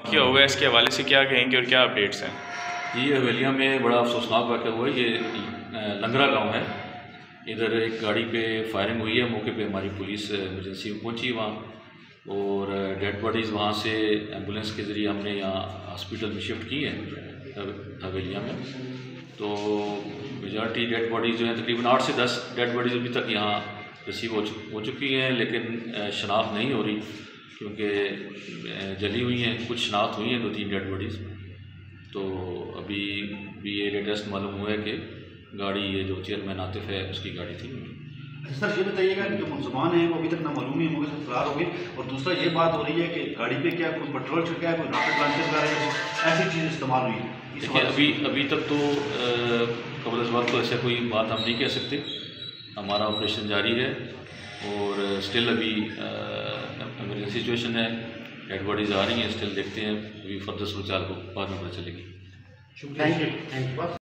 क्या हुआ है, इसके हवाले से क्या कहेंगे और क्या अपडेट्स हैं? ये हवेलिया में बड़ा अफसोसनाक वाक़या हुआ है। ये लंगरा गांव है। इधर एक गाड़ी पे फायरिंग हुई है। मौके पे हमारी पुलिस इमरजेंसी में पहुंची वहाँ, और डेड बॉडीज़ वहाँ से एम्बुलेंस के ज़रिए हमने यहाँ हॉस्पिटल में शिफ्ट की है हवेलिया में। तो मेजॉरिटी डेड बॉडीज़ जो हैं, तकरीबन 8 से 10 डेड बॉडीज़ अभी तक यहाँ रिसीव हो चुकी हैं, लेकिन शनाख्त नहीं हो रही क्योंकि जली हुई हैं। कुछ शनाख्त हुई हैं 2-3 डेड बॉडीज़। तो अभी भी ये लेटेस्ट मालूम हुआ है कि गाड़ी, ये जो चेयरमैन आतिफ है, उसकी गाड़ी थी। सर ये बताइएगा कि जो मुलजमान हैं वो अभी तक नामालूम ही मौके से फरार हो गए, और दूसरा ये बात हो रही है कि गाड़ी पे क्या कोई पेट्रोल छिड़का है, कोई रॉकेट लॉन्चर का है, ऐसी चीज़ इस्तेमाल हुई है। देखिए अभी तक तो कबल इस बात तो ऐसा कोई बात हम नहीं कह सकते। हमारा ऑपरेशन जारी है और स्टिल अभी इमरजेंसी सिचुएशन है। डेड बॉडीज़ आ रही हैं, स्टिल देखते हैं। अभी फर्दर सूरत को बाद में पता चलेगी। शुक्रिया।